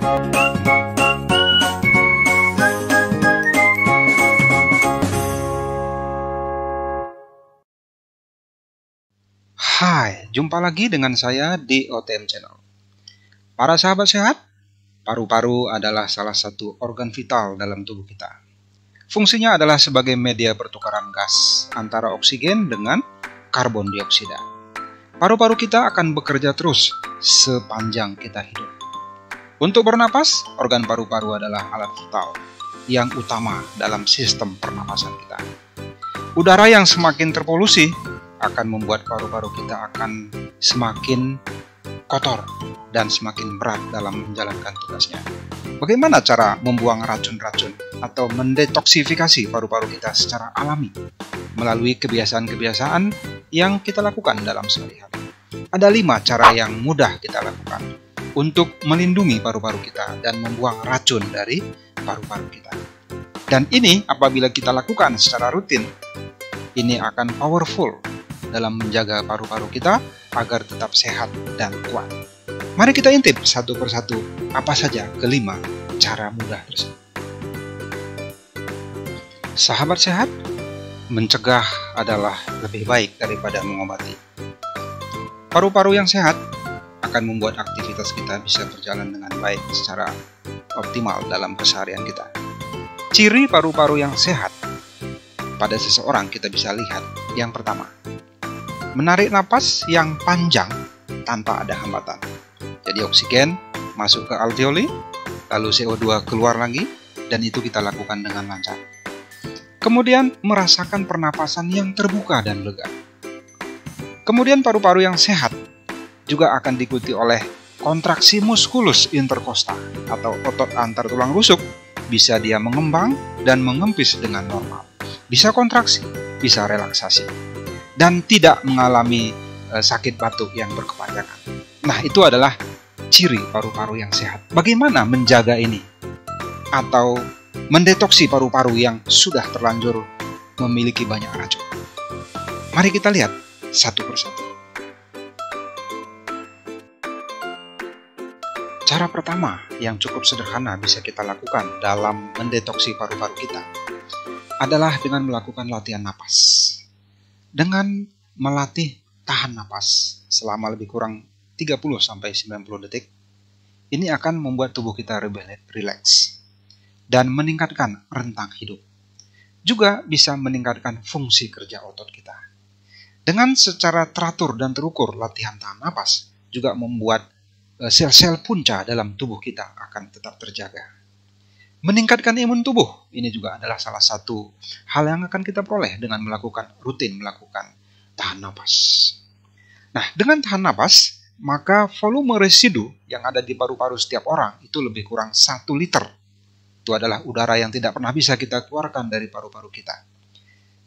Hai, jumpa lagi dengan saya di OTM Channel. Para sahabat sehat, paru-paru adalah salah satu organ vital dalam tubuh kita. Fungsinya adalah sebagai media pertukaran gas antara oksigen dengan karbon dioksida. Paru-paru kita akan bekerja terus sepanjang kita hidup. Untuk bernapas, organ paru-paru adalah alat vital yang utama dalam sistem pernapasan kita. Udara yang semakin terpolusi akan membuat paru-paru kita akan semakin kotor dan semakin berat dalam menjalankan tugasnya. Bagaimana cara membuang racun-racun atau mendetoksifikasi paru-paru kita secara alami melalui kebiasaan-kebiasaan yang kita lakukan dalam sehari-hari? Ada 5 cara yang mudah kita lakukan untuk melindungi paru-paru kita dan membuang racun dari paru-paru kita. Dan ini apabila kita lakukan secara rutin, ini akan powerful dalam menjaga paru-paru kita agar tetap sehat dan kuat. Mari kita intip satu persatu apa saja kelima cara mudah tersebut. Sahabat sehat, mencegah adalah lebih baik daripada mengobati. Paru-paru yang sehat akan membuat aktivitas kita bisa berjalan dengan baik secara optimal dalam keseharian kita. Ciri paru-paru yang sehat pada seseorang kita bisa lihat. Yang pertama, menarik napas yang panjang tanpa ada hambatan. Jadi oksigen masuk ke alveoli, lalu CO2 keluar lagi, dan itu kita lakukan dengan lancar. Kemudian merasakan pernapasan yang terbuka dan lega. Kemudian paru-paru yang sehat juga akan diikuti oleh kontraksi muskulus interkostal atau otot antar tulang rusuk. Bisa dia mengembang dan mengempis dengan normal. Bisa kontraksi, bisa relaksasi, dan tidak mengalami sakit batuk yang berkepanjangan. Nah, itu adalah ciri paru-paru yang sehat. Bagaimana menjaga ini? Atau mendetoksi paru-paru yang sudah terlanjur memiliki banyak racun? Mari kita lihat satu persatu. Cara pertama yang cukup sederhana bisa kita lakukan dalam mendetoksi paru-paru kita adalah dengan melakukan latihan napas. Dengan melatih tahan napas selama lebih kurang 30-90 detik, ini akan membuat tubuh kita lebih rileks dan meningkatkan rentang hidup. Juga bisa meningkatkan fungsi kerja otot kita. Dengan secara teratur dan terukur latihan tahan napas juga membuat sel-sel punca dalam tubuh kita akan tetap terjaga. Meningkatkan imun tubuh, ini juga adalah salah satu hal yang akan kita peroleh dengan rutin melakukan tahan napas. Nah, dengan tahan napas, maka volume residu yang ada di paru-paru setiap orang itu lebih kurang 1 liter. Itu adalah udara yang tidak pernah bisa kita keluarkan dari paru-paru kita.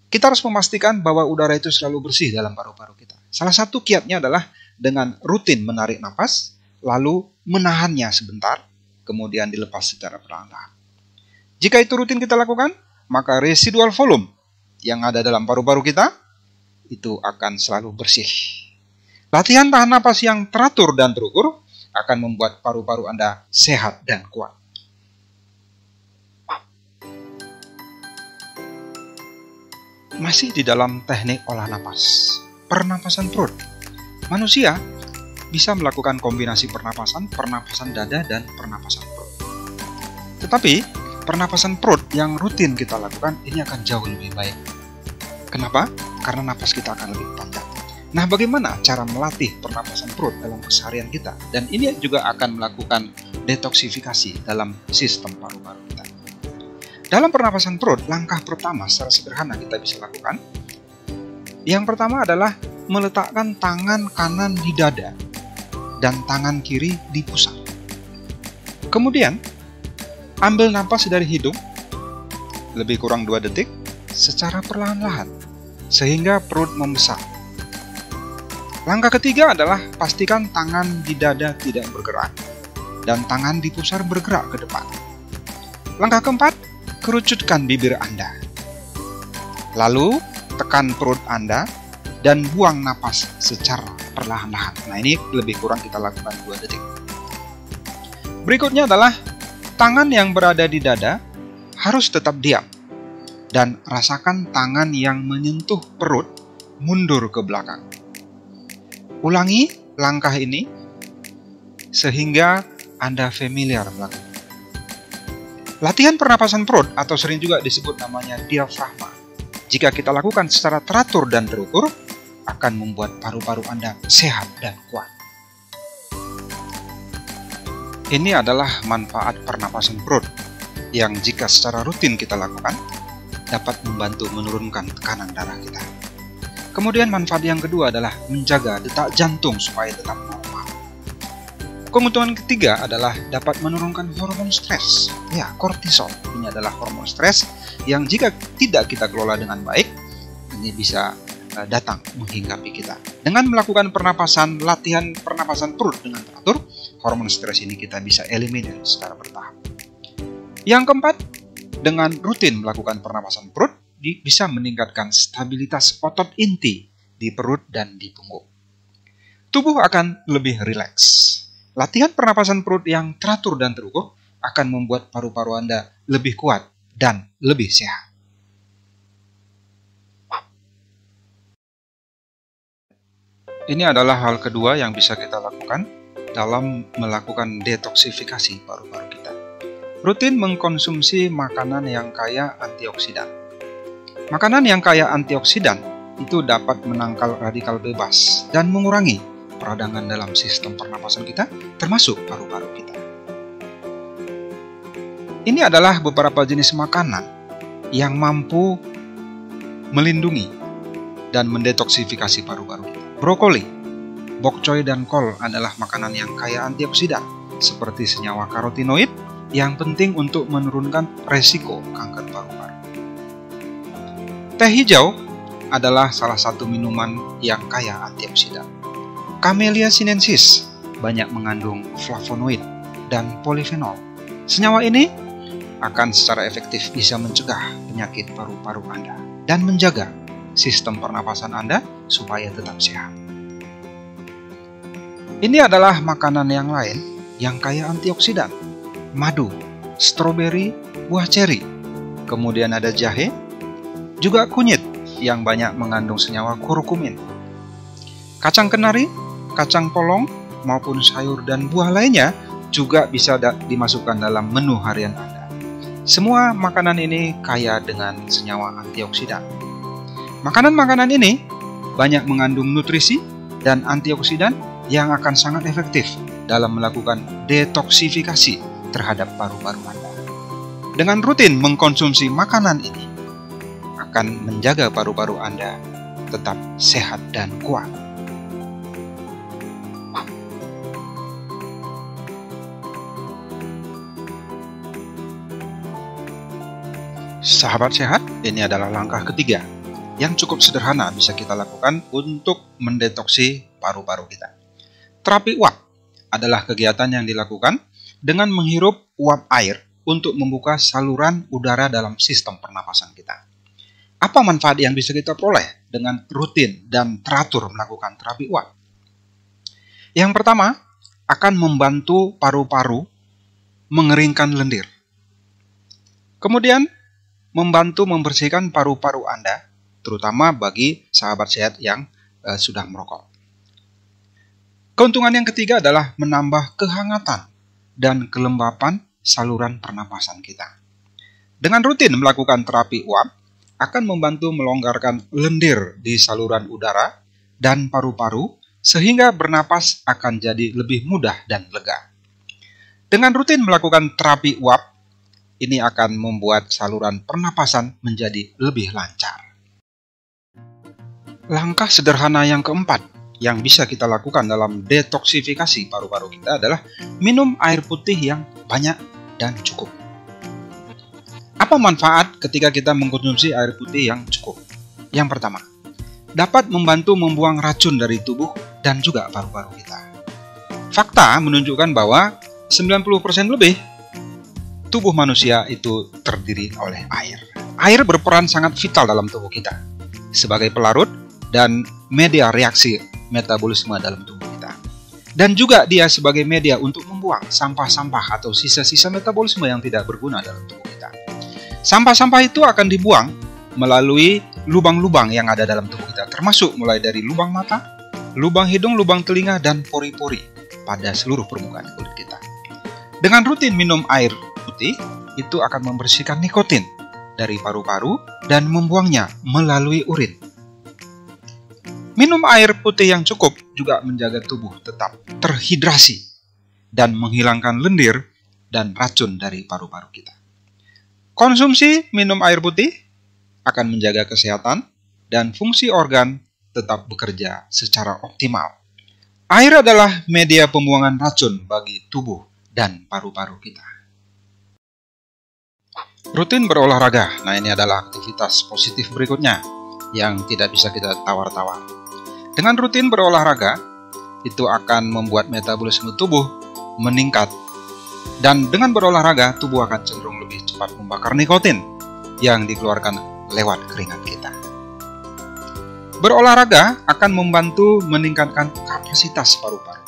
Kita harus memastikan bahwa udara itu selalu bersih dalam paru-paru kita. Salah satu kiatnya adalah dengan rutin menarik napas, lalu menahannya sebentar, kemudian dilepas secara perlahan-lahan. Jika itu rutin kita lakukan, maka residual volume yang ada dalam paru-paru kita itu akan selalu bersih. Latihan tahan napas yang teratur dan terukur akan membuat paru-paru Anda sehat dan kuat. Masih di dalam teknik olah napas, pernapasan perut. Manusia bisa melakukan kombinasi pernapasan dada, dan pernapasan perut. Tetapi, pernapasan perut yang rutin kita lakukan ini akan jauh lebih baik. Kenapa? Karena napas kita akan lebih panjang. Nah, bagaimana cara melatih pernapasan perut dalam keseharian kita? Dan ini juga akan melakukan detoksifikasi dalam sistem paru-paru kita. Dalam pernapasan perut, langkah pertama secara sederhana kita bisa lakukan. Yang pertama adalah meletakkan tangan kanan di dada dan tangan kiri di pusat. Kemudian, ambil napas dari hidung lebih kurang 2 detik secara perlahan-lahan sehingga perut membesar. Langkah ketiga adalah pastikan tangan di dada tidak bergerak dan tangan di pusar bergerak ke depan. Langkah keempat, kerucutkan bibir Anda. Lalu, tekan perut Anda dan buang napas secara perlahan-lahan. Nah, ini lebih kurang kita lakukan 2 detik. Berikutnya adalah tangan yang berada di dada harus tetap diam. Dan rasakan tangan yang menyentuh perut mundur ke belakang. Ulangi langkah ini sehingga Anda familiar melakukan. Latihan pernapasan perut atau sering juga disebut namanya diafragma. Jika kita lakukan secara teratur dan terukur, akan membuat paru-paru Anda sehat dan kuat. Ini adalah manfaat pernapasan perut yang jika secara rutin kita lakukan, dapat membantu menurunkan tekanan darah kita. Kemudian manfaat yang kedua adalah menjaga detak jantung supaya tetap normal. Keuntungan ketiga adalah dapat menurunkan hormon stres. Ya, kortisol. Ini adalah hormon stres yang jika tidak kita kelola dengan baik, ini bisa datang menghinggapi kita. Dengan melakukan latihan pernapasan perut dengan teratur, hormon stres ini kita bisa eliminir secara bertahap. Yang keempat, dengan rutin melakukan pernapasan perut, bisa meningkatkan stabilitas otot inti di perut dan di punggung. Tubuh akan lebih rileks. Latihan pernapasan perut yang teratur dan terukur akan membuat paru-paru Anda lebih kuat dan lebih sehat. Ini adalah hal kedua yang bisa kita lakukan dalam melakukan detoksifikasi paru-paru kita. Rutin mengkonsumsi makanan yang kaya antioksidan. Makanan yang kaya antioksidan itu dapat menangkal radikal bebas dan mengurangi peradangan dalam sistem pernapasan kita, termasuk paru-paru kita. Ini adalah beberapa jenis makanan yang mampu melindungi dan mendetoksifikasi paru-paru kita. Brokoli, bok choy, dan kol adalah makanan yang kaya antioksidan, seperti senyawa karotinoid yang penting untuk menurunkan resiko kanker paru-paru. Teh hijau adalah salah satu minuman yang kaya antioksidan. Camellia sinensis banyak mengandung flavonoid dan polifenol. Senyawa ini akan secara efektif bisa mencegah penyakit paru-paru Anda dan menjaga sistem pernapasan Anda supaya tetap sehat. Ini adalah makanan yang lain yang kaya antioksidan. Madu, stroberi, buah ceri, kemudian ada jahe, juga kunyit yang banyak mengandung senyawa kurkumin. Kacang kenari, kacang polong, maupun sayur dan buah lainnya juga bisa dimasukkan dalam menu harian Anda. Semua makanan ini kaya dengan senyawa antioksidan. Makanan-makanan ini banyak mengandung nutrisi dan antioksidan yang akan sangat efektif dalam melakukan detoksifikasi terhadap paru-paru Anda. Dengan rutin mengkonsumsi makanan ini, akan menjaga paru-paru Anda tetap sehat dan kuat. Sahabat sehat, ini adalah langkah ketiga yang cukup sederhana bisa kita lakukan untuk mendeteksi paru-paru kita. Terapi uap adalah kegiatan yang dilakukan dengan menghirup uap air untuk membuka saluran udara dalam sistem pernapasan kita. Apa manfaat yang bisa kita peroleh dengan rutin dan teratur melakukan terapi uap? Yang pertama, akan membantu paru-paru mengeringkan lendir. Kemudian, membantu membersihkan paru-paru Anda, terutama bagi sahabat sehat yang sudah merokok. Keuntungan yang ketiga adalah menambah kehangatan dan kelembapan saluran pernapasan kita. Dengan rutin melakukan terapi uap, akan membantu melonggarkan lendir di saluran udara dan paru-paru, sehingga bernapas akan jadi lebih mudah dan lega. Dengan rutin melakukan terapi uap, ini akan membuat saluran pernapasan menjadi lebih lancar. Langkah sederhana yang keempat yang bisa kita lakukan dalam detoksifikasi paru-paru kita adalah minum air putih yang banyak dan cukup. Apa manfaat ketika kita mengkonsumsi air putih yang cukup? Yang pertama, dapat membantu membuang racun dari tubuh dan juga paru-paru kita. Fakta menunjukkan bahwa 90% lebih tubuh manusia itu terdiri oleh air. Air berperan sangat vital dalam tubuh kita sebagai pelarut dan media reaksi metabolisme dalam tubuh kita. Dan juga dia sebagai media untuk membuat membuang sampah-sampah atau sisa-sisa metabolisme yang tidak berguna dalam tubuh kita. Sampah-sampah itu akan dibuang melalui lubang-lubang yang ada dalam tubuh kita, termasuk mulai dari lubang mata, lubang hidung, lubang telinga, dan pori-pori pada seluruh permukaan kulit kita. Dengan rutin minum air putih, itu akan membersihkan nikotin dari paru-paru dan membuangnya melalui urin. Minum air putih yang cukup juga menjaga tubuh tetap terhidrasi dan menghilangkan lendir dan racun dari paru-paru kita. Konsumsi minum air putih akan menjaga kesehatan dan fungsi organ tetap bekerja secara optimal. Air adalah media pembuangan racun bagi tubuh dan paru-paru kita. Rutin berolahraga. Nah, ini adalah aktivitas positif berikutnya yang tidak bisa kita tawar-tawar. Dengan rutin berolahraga, itu akan membuat metabolisme tubuh meningkat. Dan dengan berolahraga, tubuh akan cenderung lebih cepat membakar nikotin yang dikeluarkan lewat keringat kita. Berolahraga akan membantu meningkatkan kapasitas paru-paru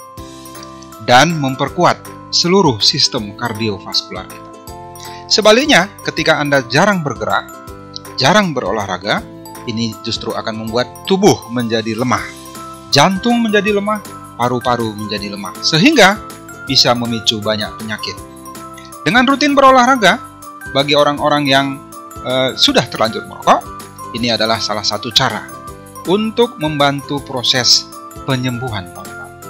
dan memperkuat seluruh sistem kardiovaskular kita. Sebaliknya, ketika Anda jarang bergerak, jarang berolahraga, ini justru akan membuat tubuh menjadi lemah, jantung menjadi lemah, paru-paru menjadi lemah, sehingga bisa memicu banyak penyakit. Dengan rutin berolahraga, bagi orang-orang yang sudah terlanjur merokok, ini adalah salah satu cara untuk membantu proses penyembuhan paru-paru,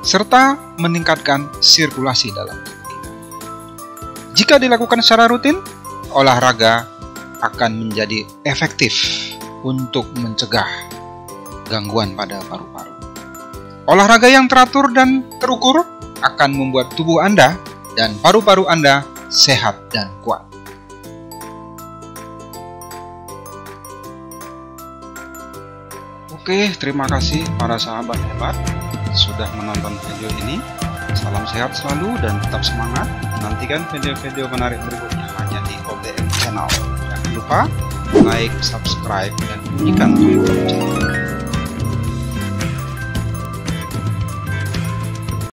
serta meningkatkan sirkulasi dalam tubuh kita. Jika dilakukan secara rutin, olahraga akan menjadi efektif untuk mencegah gangguan pada paru-paru. Olahraga yang teratur dan terukur akan membuat tubuh Anda dan paru-paru Anda sehat dan kuat. Oke, terima kasih para sahabat hebat sudah menonton video ini. Salam sehat selalu dan tetap semangat. Nantikan video-video menarik berikutnya hanya di OTM Channel. Jangan lupa like, subscribe, dan bunyikan tombol lonceng.